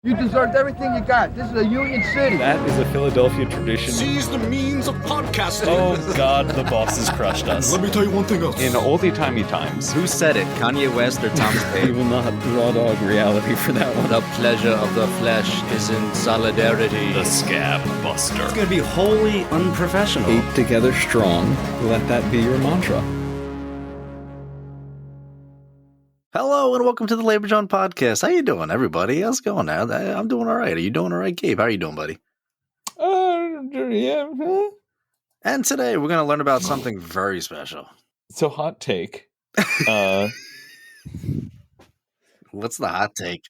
You deserved everything you got. This is a union city. That is a Philadelphia tradition. Seize the means of podcasting. Oh God, the bosses crushed us. Let me tell you one thing else. In oldie-timey times, Who said it? Kanye West or Thomas we Paine? will not raw dog reality for that one. The pleasure of the flesh is in solidarity. The Scab Buster. It's going to be wholly unprofessional. Eight together strong. Let that be your mantra. Hello and welcome to the Labor John podcast. How you doing, everybody? How's it going now? I'm doing all right. Are you doing all right, Gabe? How are you doing, buddy? Yeah. And today we're going to learn about something very special. So hot take. What's the hot take?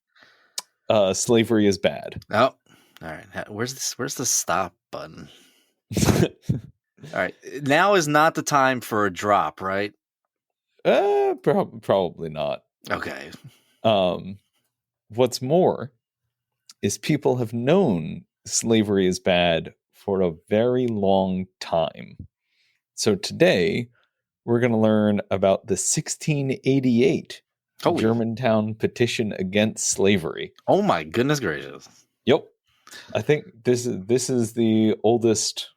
Slavery is bad. Oh, all right. Where's the stop button? All right. Now is not the time for a drop, right? Probably not. Okay. What's more is people have known slavery is bad for a very long time. So today we're going to learn about the 1688 Germantown Petition against slavery. Oh my goodness gracious. Yep. I think this is the oldest,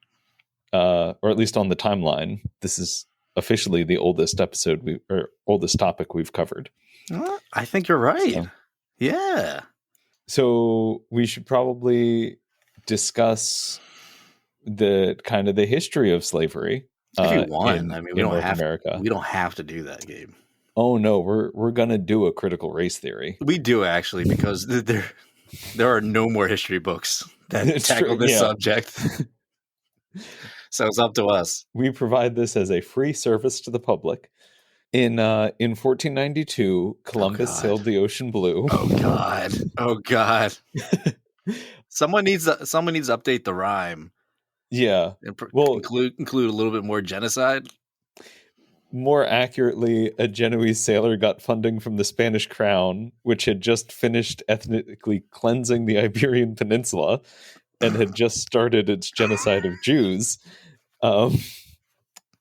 or at least on the timeline, this is officially the oldest episode or oldest topic we've covered. I think you're right. So, yeah. So we should probably discuss the kind of the history of slavery. If you want, we don't North have America. We don't have to do that, Gabe. Oh no, we're gonna do a critical race theory. We do actually, because there are no more history books that tackle this subject. So it's up to us. We provide this as a free service to the public. In 1492, Columbus sailed the ocean blue. Oh God! Someone needs to update the rhyme. Yeah, and include a little bit more genocide. More accurately, a Genoese sailor got funding from the Spanish crown, which had just finished ethnically cleansing the Iberian Peninsula and had just started its genocide of Jews.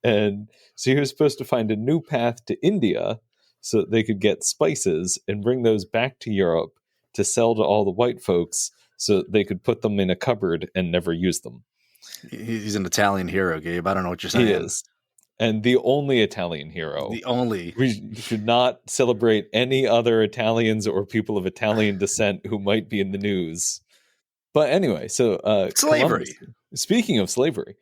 And so he was supposed to find a new path to India so that they could get spices and bring those back to Europe to sell to all the white folks so that they could put them in a cupboard and never use them. He's an Italian hero, Gabe. I don't know what you're saying. He is. And the only Italian hero. We should not celebrate any other Italians or people of Italian descent who might be in the news. But anyway, so slavery. Speaking of slavery,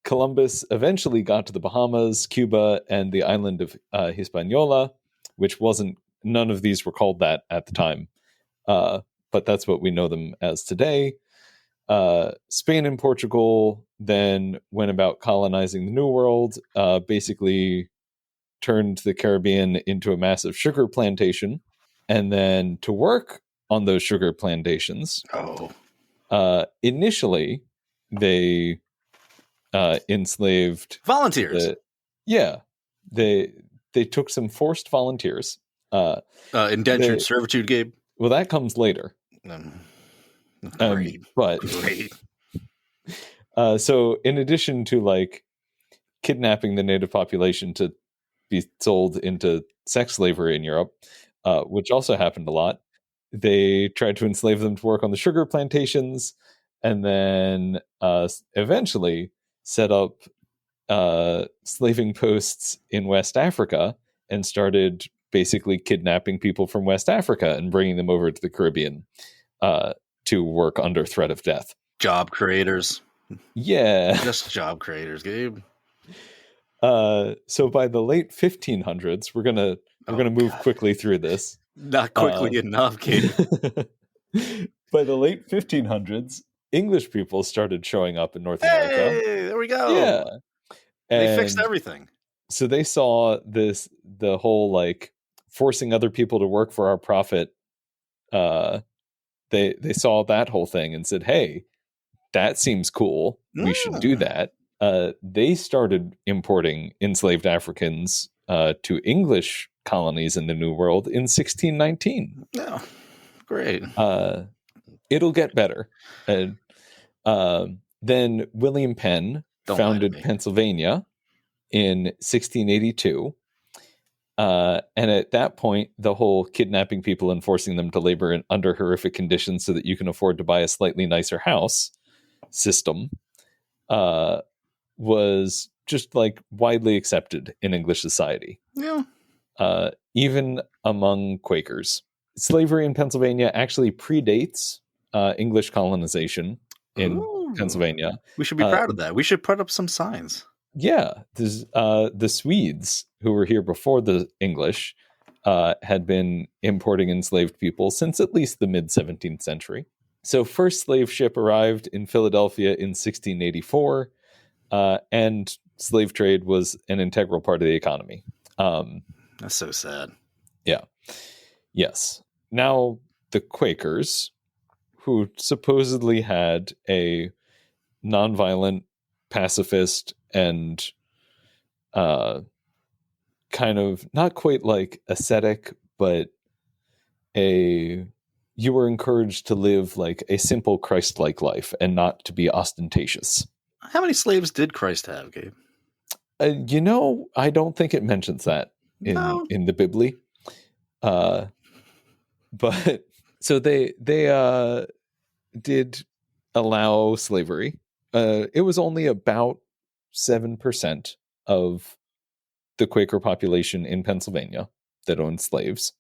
Columbus eventually got to the Bahamas, Cuba, and the island of Hispaniola, which none of these were called that at the time. But that's what we know them as today. Spain and Portugal then went about colonizing the New World, basically turned the Caribbean into a massive sugar plantation. And then to work on those sugar plantations, initially they enslaved volunteers. They took some forced volunteers. Indentured servitude, Gabe? Well, that comes later. Great. So in addition to kidnapping the native population to be sold into sex slavery in Europe, which also happened a lot, they tried to enslave them to work on the sugar plantations, and then eventually set up slaving posts in West Africa and started basically kidnapping people from West Africa and bringing them over to the Caribbean to work under threat of death. Job creators. Yeah. Just job creators, Gabe. So by the late 1500s, we're gonna move quickly through this. Not quickly enough, Gabe. By the late 1500s, English people started showing up in North America. Hey, there we go. Yeah. They fixed everything. So they saw the whole forcing other people to work for our profit. They saw that whole thing and said, "Hey, that seems cool. We should do that." They started importing enslaved Africans to English colonies in the New World in 1619. Oh, great. It'll get better. Then William Penn founded Pennsylvania in 1682. And at that point, the whole kidnapping people and forcing them to labor under horrific conditions so that you can afford to buy a slightly nicer house system was just like widely accepted in English society. Yeah. Even among Quakers. Slavery in Pennsylvania actually predates English colonization in Pennsylvania. We should be proud of that. We should put up some signs. Yeah, the Swedes, who were here before the English, had been importing enslaved people since at least the mid-17th century. So first slave ship arrived in Philadelphia in 1684, and slave trade was an integral part of the economy. That's so sad. Yeah. Yes. Now, the Quakers, who supposedly had a nonviolent, pacifist, and kind of not quite like ascetic, but you were encouraged to live like a simple Christ-like life and not to be ostentatious. How many slaves did Christ have, Gabe? I don't think it mentions that in the Bibli. But so they did allow slavery. It was only about 7% of the Quaker population in Pennsylvania that owned slaves.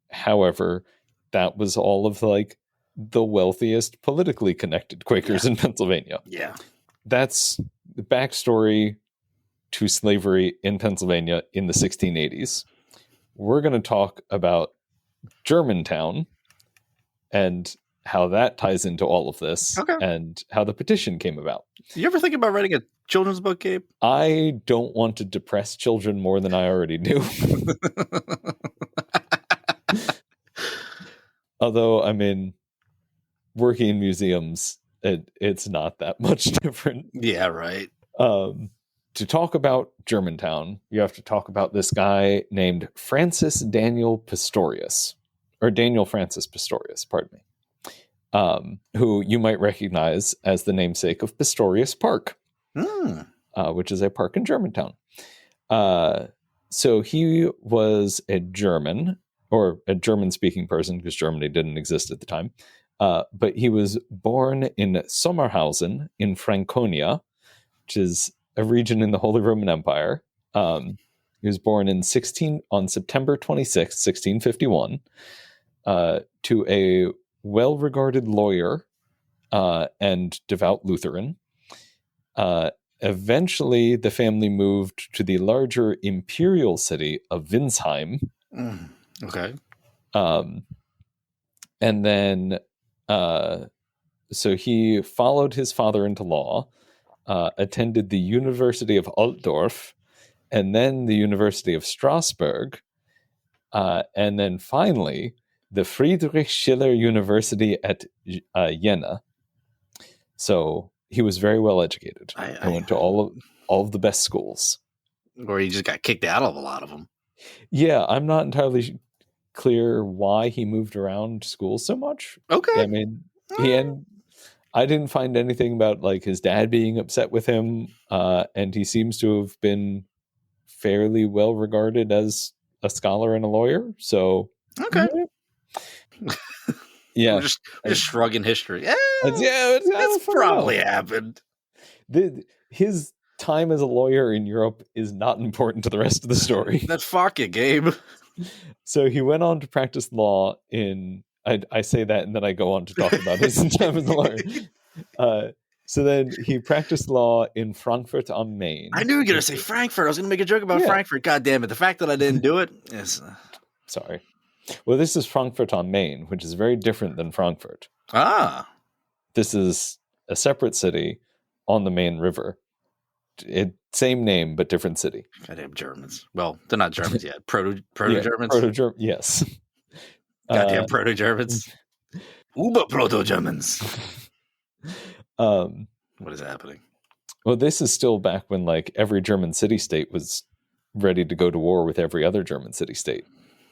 However, that was all of like the wealthiest politically connected Quakers in Pennsylvania. Yeah. That's the backstory to slavery in Pennsylvania in the 1680s. We're going to talk about Germantown and how that ties into all of this, and how the petition came about. You ever think about writing a children's book, Gabe? I don't want to depress children more than I already do. Although, I mean, working in museums, it's not that much different. Yeah, right. To talk about Germantown, you have to talk about this guy named Daniel Francis Pastorius, pardon me. Who you might recognize as the namesake of Pastorius Park, which is a park in Germantown. So he was a German, or a German-speaking person, because Germany didn't exist at the time. But he was born in Sommerhausen in Franconia, which is a region in the Holy Roman Empire. He was born on September 26, 1651, to a well-regarded lawyer and devout Lutheran. Eventually, the family moved to the larger imperial city of Winsheim. Okay. And then, so he followed his father into law, attended the University of Altdorf, and then the University of Strasbourg, and then finally the Friedrich Schiller University at Jena. So he was very well educated. I went to all of the best schools. Or he just got kicked out of a lot of them. Yeah, I'm not entirely clear why he moved around schools so much. Okay. I mean, I didn't find anything about like his dad being upset with him, and he seems to have been fairly well regarded as a scholar and a lawyer. So okay. Yeah, we're just shrugging history. It's probably happened. His time as a lawyer in Europe is not important to the rest of the story. That's fuck it, Gabe. So he went on to practice law in. I say that and then I go on to talk about his time as a lawyer. So then he practiced law in Frankfurt am Main. I knew you were going to say Frankfurt. I was going to make a joke about Frankfurt. God damn it. The fact that I didn't do it is... Sorry. Well, this is Frankfurt am Main, which is very different than Frankfurt. This is a separate city on the Main River. Same name, but different city. Goddamn Germans. Well, they're not Germans yet. Proto-Germans? Yes. Goddamn Proto-Germans. Uber Proto-Germans. What is happening? Well, this is still back when like every German city-state was ready to go to war with every other German city-state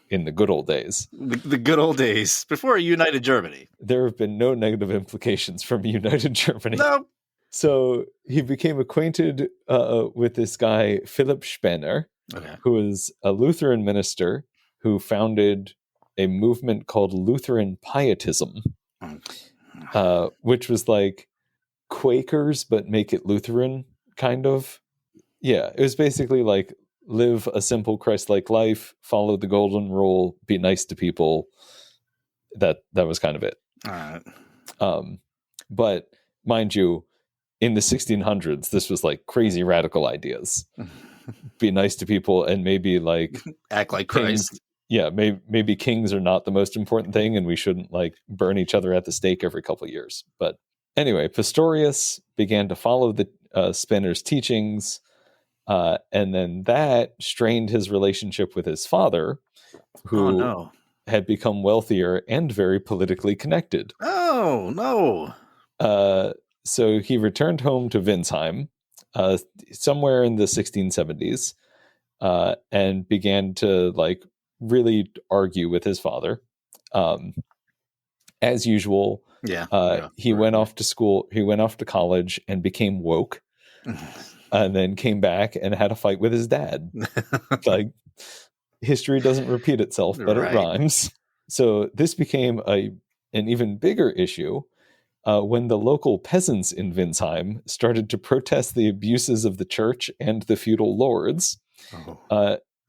in the good old days. The good old days, before a united Germany. There have been no negative implications from a united Germany. No. So he became acquainted with this guy, Philipp Spener, who was a Lutheran minister who founded a movement called Lutheran Pietism, which was like Quakers, but make it Lutheran, kind of. Yeah, it was basically like live a simple Christ-like life, follow the golden rule, be nice to people. That was kind of it. All right. But mind you, in the 1600s, this was like crazy radical ideas. Be nice to people and maybe like act like kings, Christ. Yeah, maybe kings are not the most important thing, and we shouldn't like burn each other at the stake every couple of years. But anyway, Pastorius began to follow the Spener's teachings, and then that strained his relationship with his father, who had become wealthier and very politically connected. Oh, no. So he returned home to Winsheim somewhere in the 1670s and began to like really argue with his father. As usual, he went off to school, he went off to college and became woke, and then came back and had a fight with his dad. Like, history doesn't repeat itself, but it rhymes. So this became an even bigger issue when the local peasants in Winsheim started to protest the abuses of the church and the feudal lords.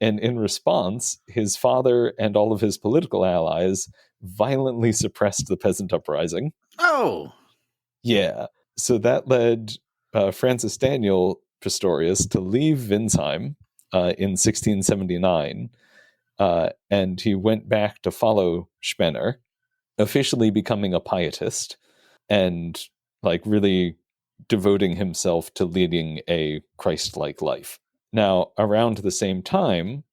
And in response, his father and all of his political allies violently suppressed the peasant uprising. Oh! Yeah. So that led Francis Daniel Pastorius to leave Winsheim in 1679, and he went back to follow Spener, officially becoming a pietist and like really devoting himself to leading a Christ-like life. Now, around the same time,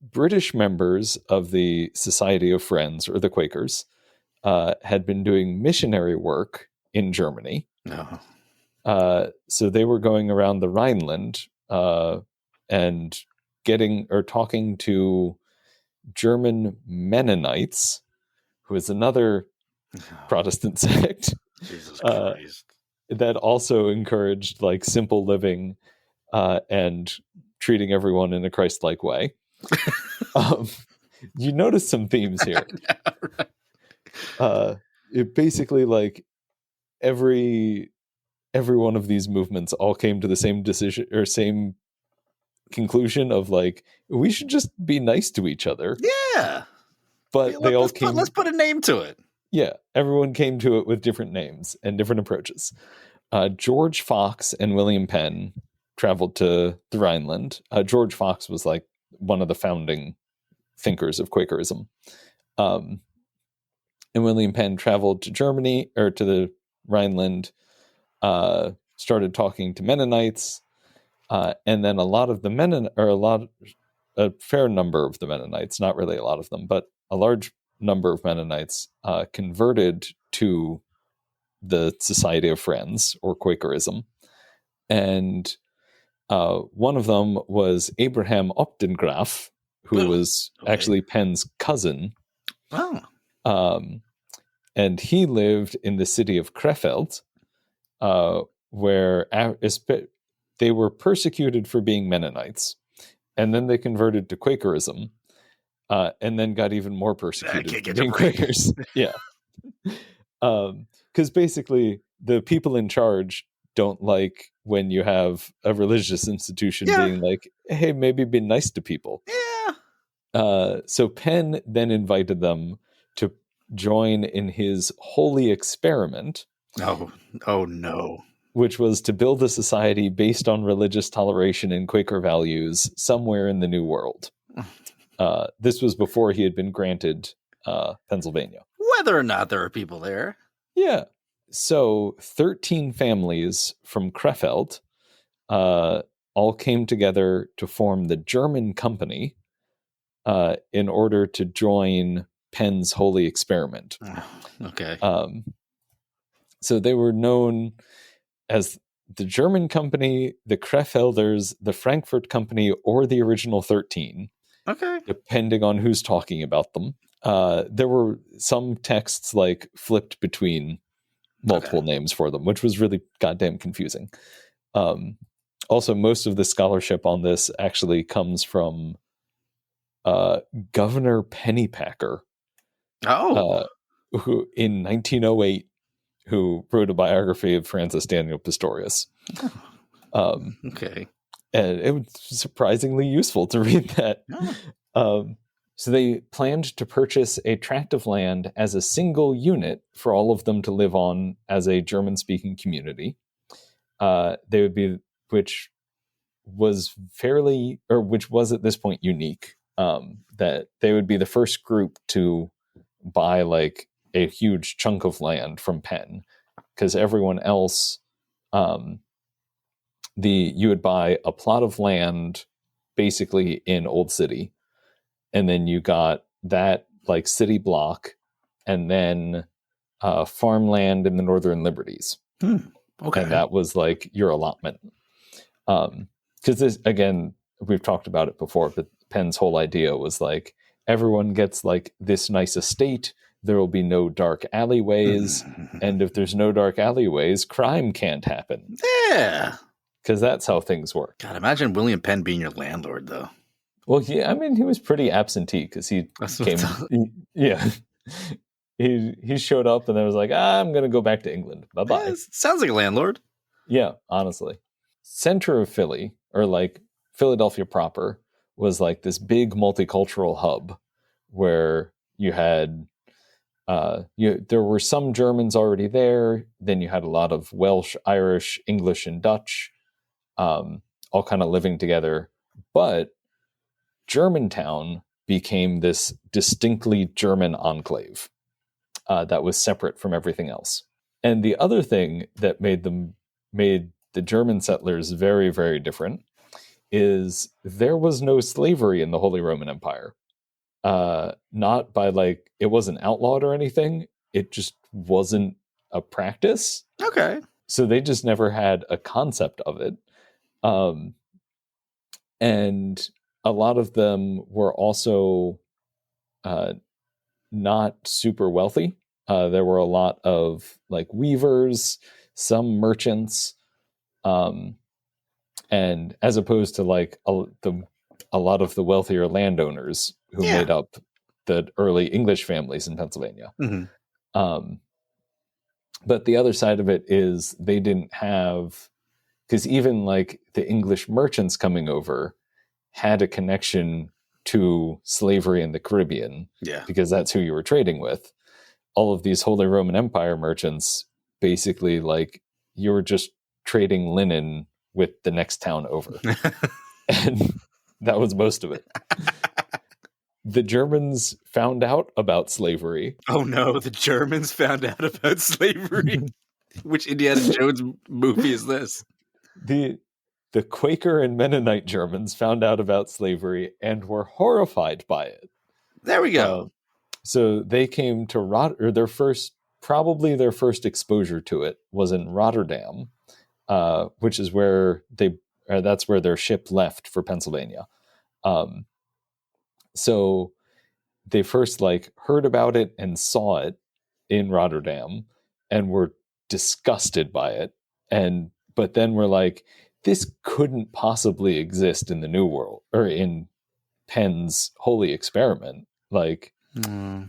British members of the Society of Friends, or the Quakers, had been doing missionary work in Germany. So they were going around the Rhineland and talking to German Mennonites, who is another Protestant sect. Jesus Christ. That also encouraged like simple living and treating everyone in a Christ-like way. You notice some themes here. It basically like every one of these movements all came to the same decision or same conclusion of like, we should just be nice to each other. Yeah. But let's put a name to it. Yeah, everyone came to it with different names and different approaches. George Fox and William Penn traveled to the Rhineland. George Fox was like one of the founding thinkers of Quakerism. And William Penn traveled to Germany, or to the Rhineland, started talking to Mennonites, and then a fair number of the Mennonites, not really a lot of them, but a large number of Mennonites converted to the Society of Friends, or Quakerism. And one of them was Abraham Opdengraff, who was actually Penn's cousin. And he lived in the city of Krefeld, where they were persecuted for being Mennonites. And then they converted to Quakerism, and then got even more persecuted for being Quakers. Yeah. Because basically the people in charge don't like when you have a religious institution being like, hey, maybe be nice to people. Yeah. So Penn then invited them to join in his holy experiment. Oh no. Which was to build a society based on religious toleration and Quaker values somewhere in the New World. This was before he had been granted Pennsylvania. Whether or not there are people there. Yeah. So 13 families from Krefeld all came together to form the German Company in order to join Penn's holy experiment. Okay. So they were known as the German Company, the Krefelders, the Frankfurt Company, or the original 13. Okay. Depending on who's talking about them. There were some texts like flipped between multiple names for them, which was really goddamn confusing. Also, most of the scholarship on this actually comes from Governor Pennypacker, who in 1908, who wrote a biography of Francis Daniel Pastorius. Okay. And it was surprisingly useful to read that. So they planned to purchase a tract of land as a single unit for all of them to live on as a German-speaking community. Which was at this point unique. That they would be the first group to buy like a huge chunk of land from Penn, because everyone else, you would buy a plot of land basically in Old City, and then you got that like city block, and then farmland in the Northern Liberties. Okay. And that was like your allotment. Because this, again, we've talked about it before, but Penn's whole idea was like, everyone gets like this nice estate. There will be no dark alleyways. And if there's no dark alleyways, crime can't happen. Yeah. Because that's how things work. God, imagine William Penn being your landlord, though. Well, he was pretty absentee because he came. He showed up and then was like, I'm going to go back to England. Bye-bye. Yeah, sounds like a landlord. Yeah, honestly. Center of Philly, or like Philadelphia proper, was like this big multicultural hub where you had there were some Germans already there. Then you had a lot of Welsh, Irish, English, and Dutch, all kind of living together. But Germantown became this distinctly German enclave that was separate from everything else. And the other thing that made the German settlers very, very different is there was no slavery in the Holy Roman Empire. Not by like, it wasn't outlawed or anything. It just wasn't a practice. Okay. So they just never had a concept of it. And a lot of them were also not super wealthy. There were a lot of like weavers, some merchants, and as opposed to like a lot of the wealthier landowners who made up the early English families in Pennsylvania. But the other side of it is they didn't have, because even like the English merchants coming over had a connection to slavery in the Caribbean, because that's who you were trading with. All of these Holy Roman Empire merchants, basically, like, you were just trading linen with the next town over. And that was most of it. The Germans found out about slavery. Oh no, the Germans found out about slavery. Which Indiana Jones movie is this? The Quaker and Mennonite Germans found out about slavery and were horrified by it. There we go. So they came to their first exposure to it was in Rotterdam, which is where that's where their ship left for Pennsylvania. So they first like heard about it and saw it in Rotterdam and were disgusted by it. But then were like, this couldn't possibly exist in the New World or in Penn's holy experiment. Like, no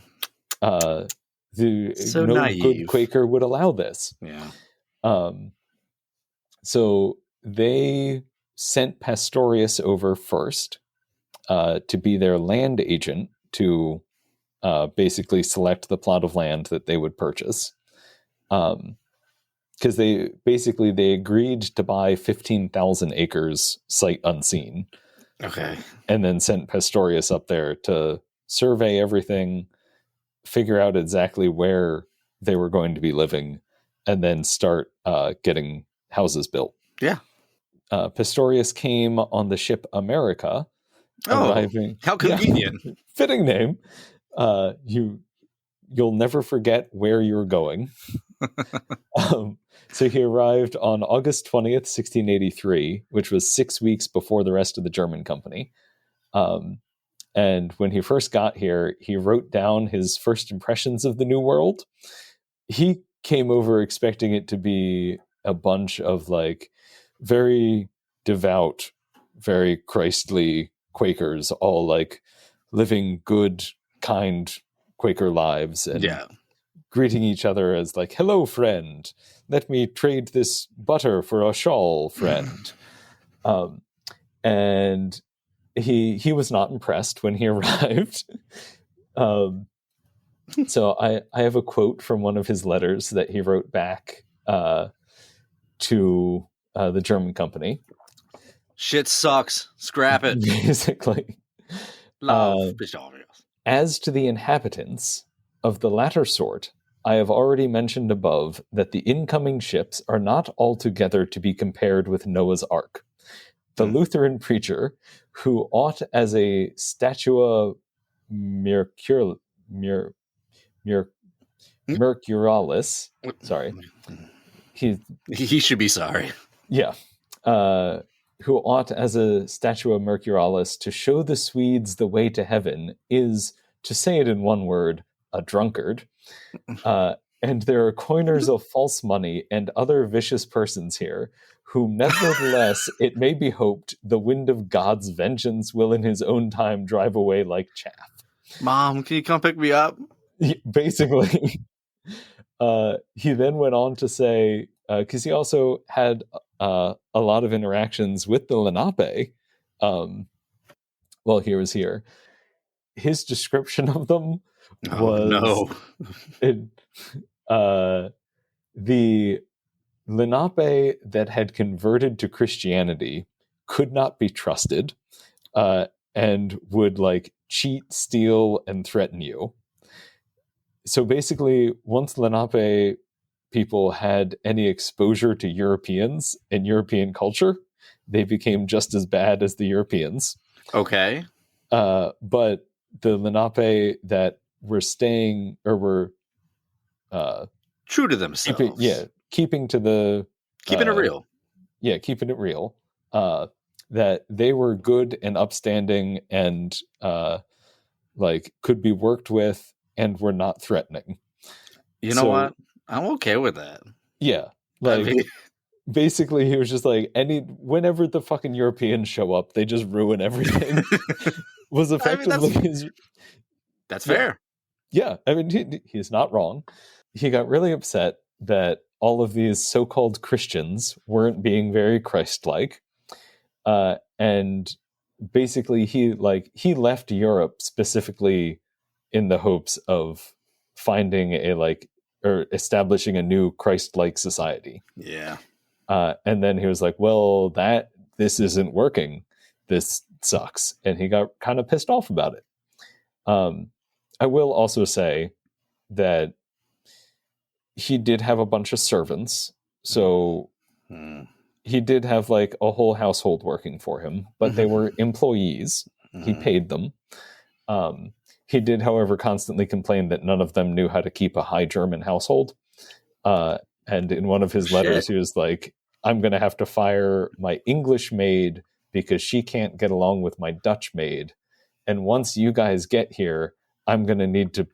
naive. Good Quaker would allow this. Yeah. So they sent Pastorius over first to be their land agent to basically select the plot of land that they would purchase. Because they agreed to buy 15,000 acres sight unseen. Okay. And then sent Pastorius up there to survey everything, figure out exactly where they were going to be living, and then start getting houses built. Yeah. Pastorius came on the ship America. Arriving, how convenient. Yeah, fitting name. You'll never forget where you're going. So he arrived on August 20th, 1683, which was 6 weeks before the rest of the German company. And when he first got here, he wrote down his first impressions of the New World. He came over expecting it to be a bunch of like very devout, very Christly Quakers, all like living good, kind Quaker lives and greeting each other as like, hello, friend. Let me trade this butter for a shawl, friend. And he was not impressed when he arrived. So I have a quote from one of his letters that he wrote back to the German company. Shit sucks. Scrap it. Basically. Love Pastorius. As to the inhabitants of the latter sort, I have already mentioned above that the incoming ships are not altogether to be compared with Noah's Ark. The Lutheran preacher, who ought as a statua mercurialis, sorry, he should be sorry. Yeah, who ought as a statua mercurialis to show the Swedes the way to heaven is, to say it in one word, a drunkard. And there are coiners of false money and other vicious persons here, whom nevertheless it may be hoped the wind of God's vengeance will in his own time drive away like chaff. Mom, can you come pick me up? Basically, he then went on to say, because he also had a lot of interactions with the Lenape while he was here. His description of them was the Lenape that had converted to Christianity could not be trusted and would like cheat, steal, and threaten you. So basically, once Lenape people had any exposure to Europeans and European culture, they became just as bad as the Europeans. Okay. But the Lenape that were staying or were true to themselves. Keeping to the... Keeping it real. Yeah, keeping it real. That they were good and upstanding and like could be worked with and were not threatening. You know what? I'm okay with that. Yeah. Like basically he was just like whenever the fucking Europeans show up, they just ruin everything. Was effectively that's fair. Yeah. I mean he's not wrong. He got really upset that all of these so-called Christians weren't being very Christ-like. And basically he left Europe specifically in the hopes of finding or establishing a new Christ-like society. Yeah. And then he was like, well, this isn't working. This sucks. And he got kind of pissed off about it. I will also say that he did have a bunch of servants. So he did have like a whole household working for him, but they were employees. He paid them. He did, however, constantly complain that none of them knew how to keep a high German household. And in one of his letters, he was like, I'm going to have to fire my English maid because she can't get along with my Dutch maid. And once you guys get here, I'm going to need to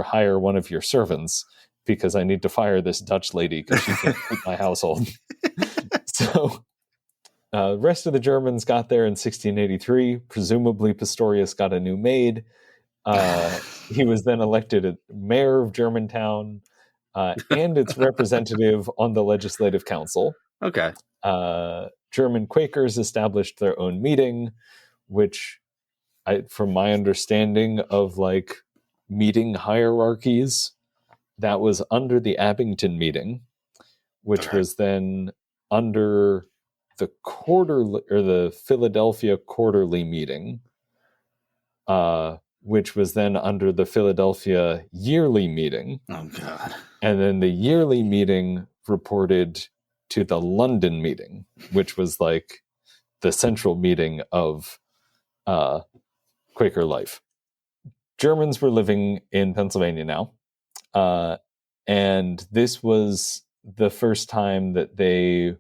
hire one of your servants because I need to fire this Dutch lady because she can't keep my household. So the rest of the Germans got there in 1683. Presumably Pastorius got a new maid. He was then elected mayor of Germantown and its representative on the legislative council. Okay. German Quakers established their own meeting, which, from my understanding of like meeting hierarchies, that was under the Abington meeting, which was then under the quarterly or the Philadelphia quarterly meeting, which was then under the Philadelphia yearly meeting. Oh God! And then the yearly meeting reported to the London meeting, which was like the central meeting of Quaker life. Germans were living in Pennsylvania now. And this was the first time that they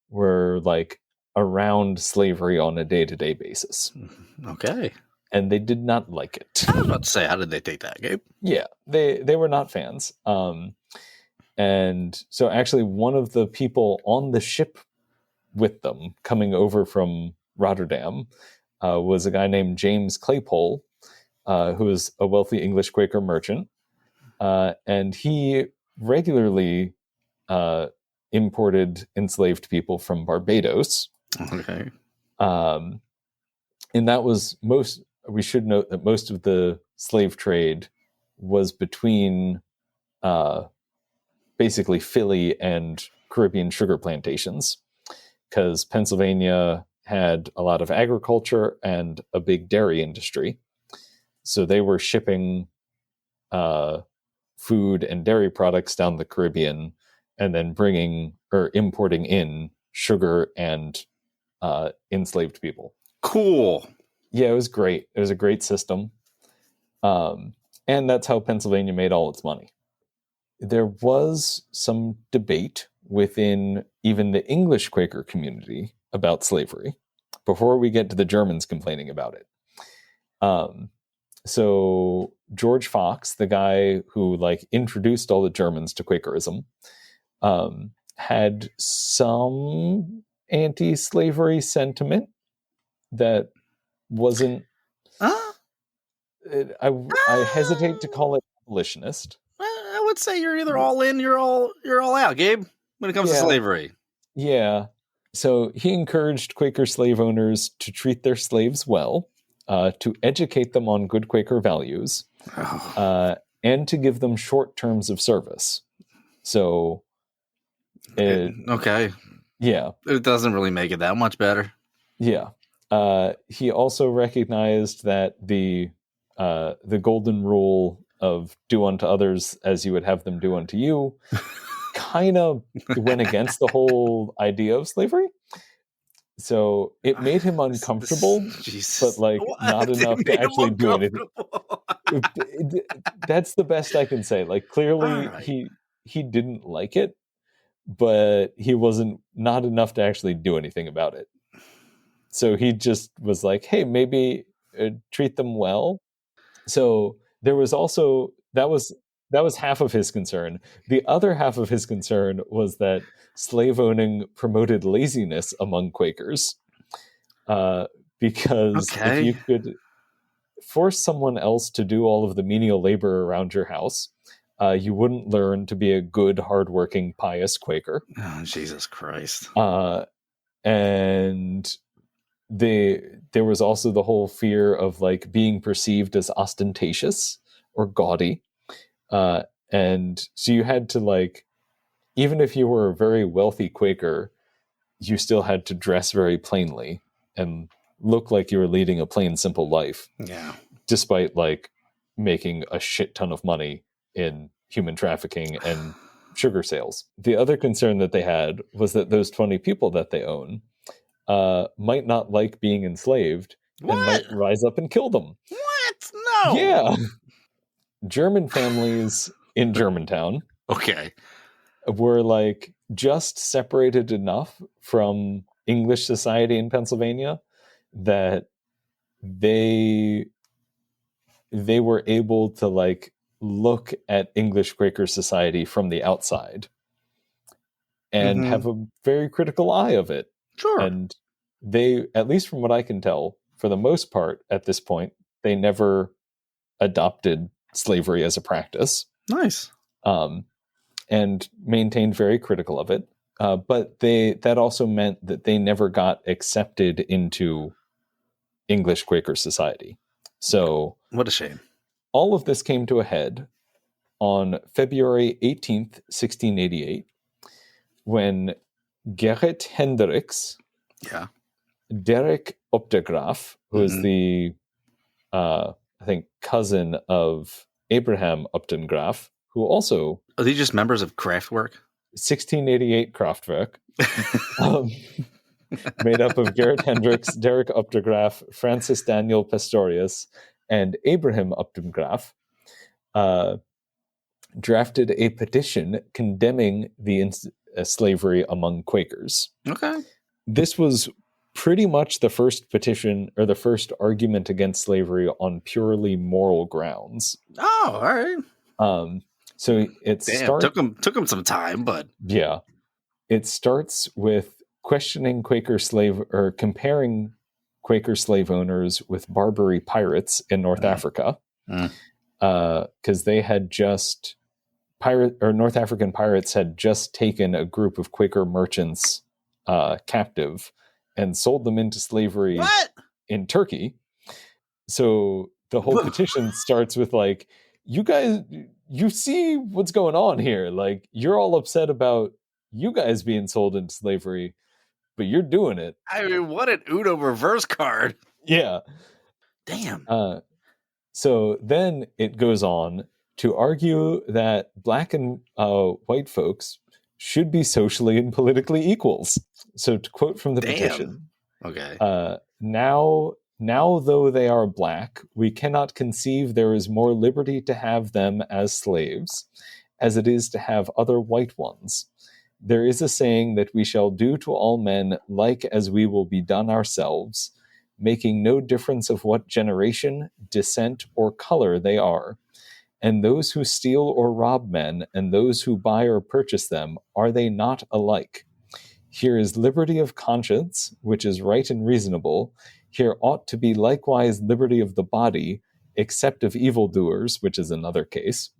were like around slavery on a day-to-day basis. Okay. And they did not like it. I was about to say, how did they take that, Gabe? Yeah, they were not fans. And so actually one of the people on the ship with them coming over from Rotterdam was a guy named James Claypole, who was a wealthy English Quaker merchant. And he regularly imported enslaved people from Barbados. Okay. And that was we should note that most of the slave trade was between basically Philly and Caribbean sugar plantations, because Pennsylvania had a lot of agriculture and a big dairy industry. So they were shipping food and dairy products down the Caribbean and then importing in sugar and enslaved people. Cool. Yeah, it was great. It was a great system. And that's how Pennsylvania made all its money. There was some debate within even the English Quaker community about slavery before we get to the Germans complaining about it. So George Fox, the guy who introduced all the Germans to Quakerism, had some anti-slavery sentiment that wasn't. I hesitate to call it abolitionist. I would say you're either all in, you're all out, Gabe, when it comes to slavery. Yeah. So he encouraged Quaker slave owners to treat their slaves well, to educate them on good Quaker values, and to give them short terms of service. So, okay. Yeah. It doesn't really make it that much better. Yeah. He also recognized that the golden rule of do unto others as you would have them do unto you kind of went against the whole idea of slavery. So it made him uncomfortable, but not enough to actually do anything. That's the best I can say. Clearly he didn't like it, but he wasn't not enough to actually do anything about it. So he just was like, hey, maybe treat them well. So there was also, that was half of his concern. The other half of his concern was that slave owning promoted laziness among Quakers. Because if you could force someone else to do all of the menial labor around your house, you wouldn't learn to be a good, hardworking, pious Quaker. Oh, Jesus Christ. And there was also the whole fear of being perceived as ostentatious or gaudy. And so you had to even if you were a very wealthy Quaker, you still had to dress very plainly and look like you were leading a plain, simple life. Yeah. Despite making a shit ton of money in human trafficking and sugar sales. The other concern that they had was that those 20 people that they own might not like being enslaved and might rise up and kill them. What? No. Yeah. German families in Germantown were just separated enough from English society in Pennsylvania that they were able to look at English Quaker society from the outside and have a very critical eye of it. Sure. And they, at least from what I can tell, for the most part at this point, they never adopted slavery as a practice. Nice. And maintained very critical of it. But that also meant that they never got accepted into English Quaker society. So what a shame. All of this came to a head on February 18th, 1688, when Gerrit Hendricks, Derek Opdegraaf, who is the, I think, cousin of Abraham Opdengraaf, who also... Are they just members of Kraftwerk? 1688 Kraftwerk, made up of Gerrit Hendricks, Derek Opdegraaf, Francis Daniel Pastorius, and Abraham Opdengraaf, drafted a petition condemning the slavery among Quakers. Okay. This was pretty much the first petition or the first argument against slavery on purely moral grounds. Oh, all right. So it took him some time, but yeah, it starts with questioning Quaker slave or comparing Quaker slave owners with Barbary pirates in North Africa, because they had just North African pirates had just taken a group of Quaker merchants captive and sold them into slavery in Turkey. So the whole petition starts with like, you guys, you see what's going on here. Like, you're all upset about you guys being sold into slavery, but you're doing it. I mean, what an Uno reverse card. Yeah. Damn. So then it goes on to argue that black and white folks should be socially and politically equals. So to quote from the petition, okay. Now, though they are black, we cannot conceive there is more liberty to have them as slaves as it is to have other white ones. There is a saying that we shall do to all men like as we will be done ourselves, making no difference of what generation, descent, or color they are. And those who steal or rob men, and those who buy or purchase them, are they not alike? Here is liberty of conscience, which is right and reasonable. Here ought to be likewise liberty of the body, except of evildoers, which is another case.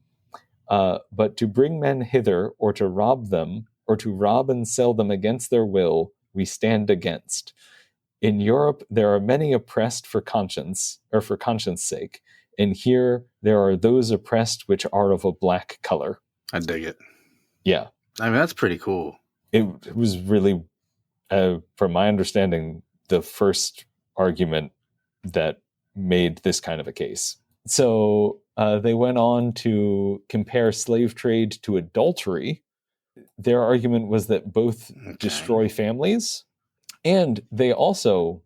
But to bring men hither, or to rob them, or to rob and sell them against their will, we stand against. In Europe, there are many oppressed for conscience, or for conscience sake, and here there are those oppressed which are of a black color. I dig it. Yeah. I mean, that's pretty cool. It was really, from my understanding, the first argument that made this kind of a case. So they went on to compare slave trade to adultery. Their argument was that both destroy families, and they also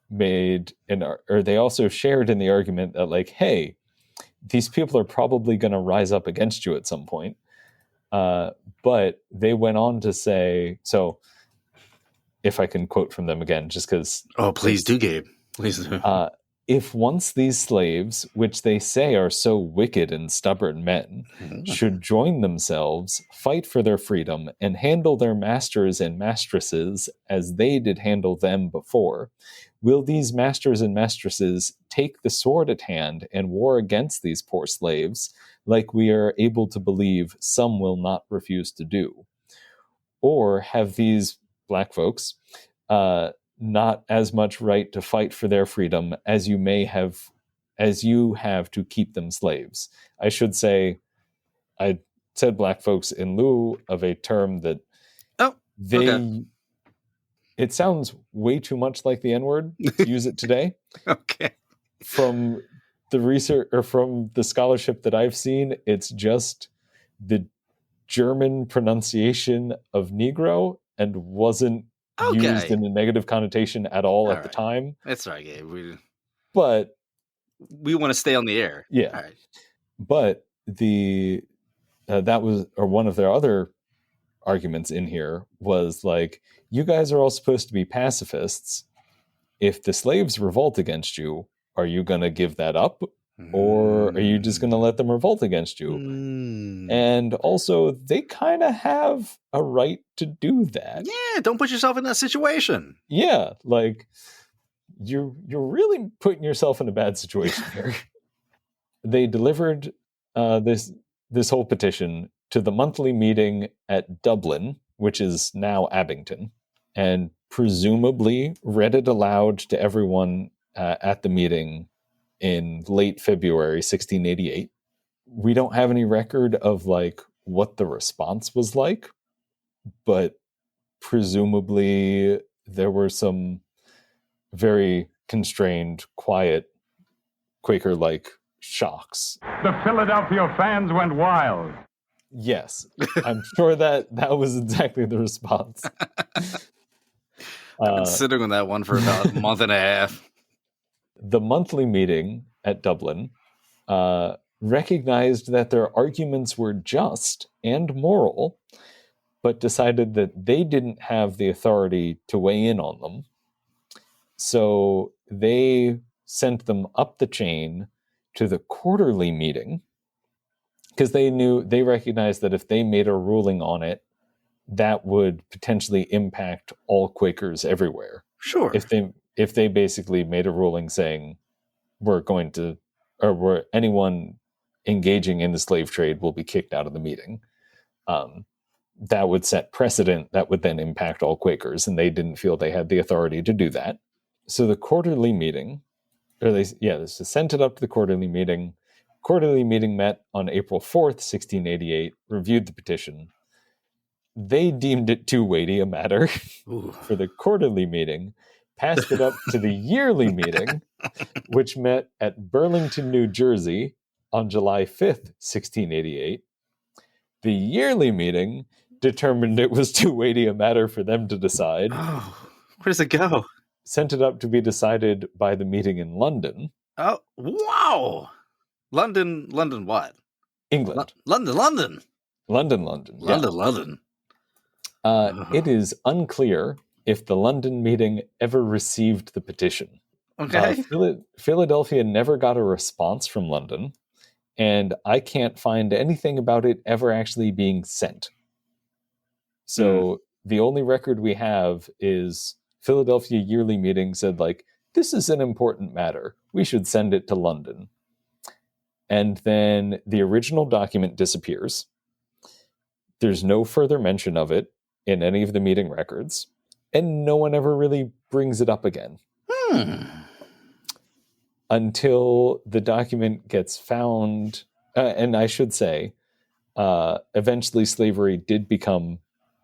they also shared in the argument that, like, hey, these people are probably going to rise up against you at some point. But they went on to say, so if I can quote from them again, just because. Oh, please do, Gabe. Please do. If once these slaves, which they say are so wicked and stubborn men, should join themselves, fight for their freedom, and handle their masters and mastresses as they did handle them before, will these masters and mastresses take the sword at hand and war against these poor slaves, like we are able to believe some will not refuse to do? Or have these black folks not as much right to fight for their freedom as you have to keep them slaves? I should say, I said black folks in lieu of a term that it sounds way too much like the N-word to use it today. Okay. From the research or from the scholarship that I've seen, it's just the German pronunciation of Negro and wasn't used in a negative connotation at all at the time. That's right, Gabe. But we want to stay on the air. Yeah. All right. But that was, or one of their other arguments in here was like, you guys are all supposed to be pacifists. If the slaves revolt against you, are you going to give that up? Or are you just going to let them revolt against you? And also, they kind of have a right to do that. Yeah, don't put yourself in that situation. Yeah, like, you're really putting yourself in a bad situation here. They delivered this whole petition to the monthly meeting at Dublin, which is now Abington, and presumably read it aloud to everyone at the meeting in late February 1688. We don't have any record of like what the response was like, but presumably there were some very constrained, quiet, Quaker-like shocks. The Philadelphia fans went wild. Yes, I'm sure that was exactly the response. I've been sitting on that one for about a month and a half. The monthly meeting at Dublin recognized that their arguments were just and moral, but decided that they didn't have the authority to weigh in on them. So they sent them up the chain to the quarterly meeting, because they recognized that if they made a ruling on it, that would potentially impact all Quakers everywhere. Sure. If they basically made a ruling saying anyone engaging in the slave trade will be kicked out of the meeting, that would set precedent that would then impact all Quakers, and they didn't feel they had the authority to do that. So the quarterly meeting, they sent it up to the quarterly meeting. Quarterly meeting met on April 4th, 1688, reviewed the petition. They deemed it too weighty a matter for the quarterly meeting, passed it up to the yearly meeting, which met at Burlington, New Jersey on July 5th, 1688. The yearly meeting determined it was too weighty a matter for them to decide. Oh, where does it go? Sent it up to be decided by the meeting in London. Oh, wow. London what? England. London. London. It is unclear if the London meeting ever received the petition. Okay. Philadelphia never got a response from London, and I can't find anything about it ever actually being sent. So the only record we have is Philadelphia yearly meeting said, like, this is an important matter. We should send it to London. And then the original document disappears. There's no further mention of it in any of the meeting records, and no one ever really brings it up again. Until the document gets found, and I should say, eventually slavery did become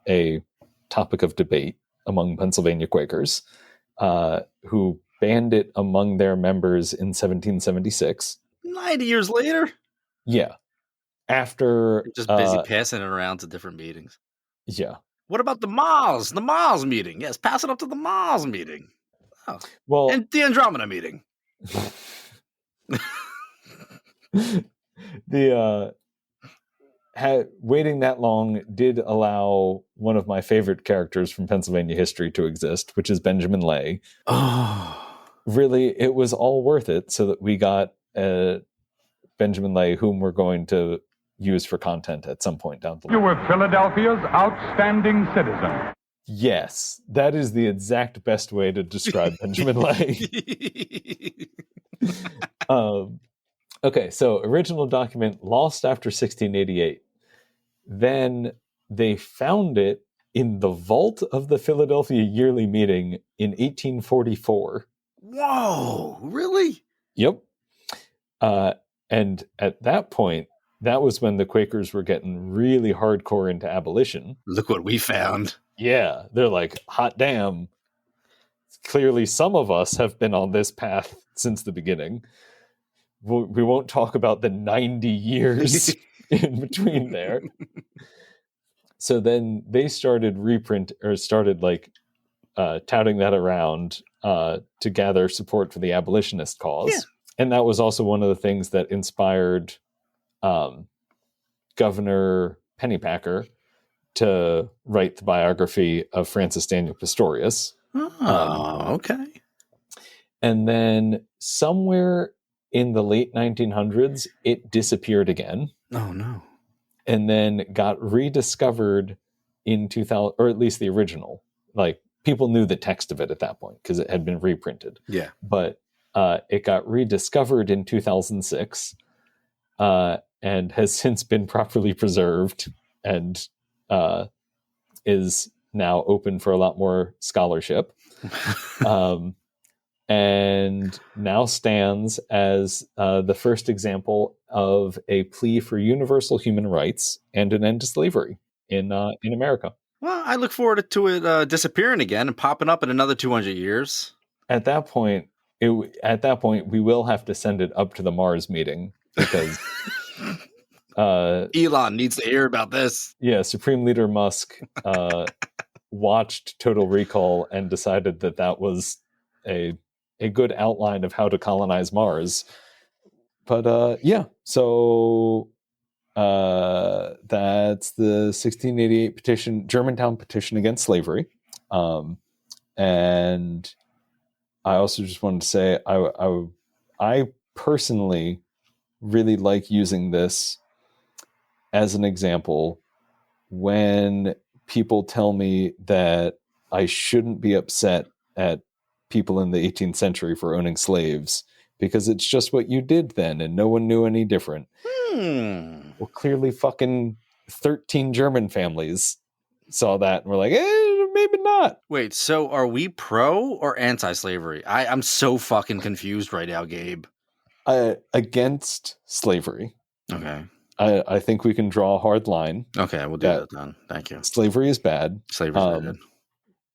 a topic of debate among Pennsylvania Quakers, who banned it among their members in 1776. 90 years later? Yeah. After... Just busy passing it around to different meetings. Yeah. What about the Miles? The Miles meeting. Yes, pass it up to the Miles meeting. Oh. Well, and the Andromeda meeting. Waiting that long did allow one of my favorite characters from Pennsylvania history to exist, which is Benjamin Lay. Oh. Really, it was all worth it so that we got Benjamin Lay, whom we're going to use for content at some point down the line. You were Philadelphia's outstanding citizen. Yes, that is the exact best way to describe Benjamin Lay. Okay, so original document lost after 1688. Then they found it in the vault of the Philadelphia yearly meeting in 1844. Whoa, really? Yep. And at that point, that was when the Quakers were getting really hardcore into abolition. Look what we found. Yeah, they're like, hot damn. Clearly, some of us have been on this path since the beginning. We won't talk about the 90 years in between there. So then they started touting that around to gather support for the abolitionist cause. Yeah. And that was also one of the things that inspired Governor Pennypacker to write the biography of Francis Daniel Pastorius. Oh, okay. And then somewhere in the late 1900s, it disappeared again. Oh, no. And then got rediscovered in 2000, or at least the original. Like, people knew the text of it at that point because it had been reprinted. Yeah. But it got rediscovered in 2006 and has since been properly preserved and is now open for a lot more scholarship. And now stands as the first example of a plea for universal human rights and an end to slavery in America. Well, I look forward to it disappearing again and popping up in another 200 years. At that point, we will have to send it up to the Mars meeting because Elon needs to hear about this. Yeah, Supreme Leader Musk watched Total Recall and decided that was a good outline of how to colonize Mars. But yeah, so that's the 1688 petition, Germantown petition against slavery. And I also just wanted to say I personally really like using this as an example when people tell me that I shouldn't be upset at people in the 18th century for owning slaves because it's just what you did then and no one knew any different. Well, clearly fucking 13 German families saw that and were like, maybe not. Wait, so are we pro or anti-slavery? I'm so fucking confused right now, Gabe. Against slavery. Okay. I think we can draw a hard line. Okay, we'll do that then. Thank you. Slavery is bad. Slavery is bad.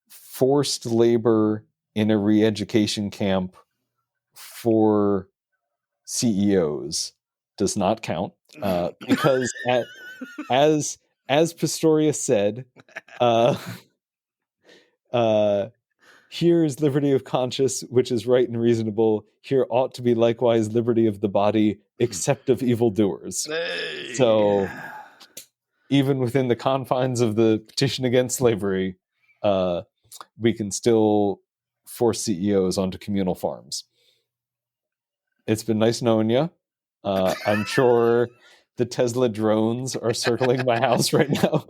Forced labor in a re-education camp for CEOs does not count because as Pastorius said, here is liberty of conscience, which is right and reasonable. Here ought to be likewise liberty of the body, except of evildoers. So even within the confines of the petition against slavery, we can still force CEOs onto communal farms. It's been nice knowing you. I'm sure the Tesla drones are circling my house right now.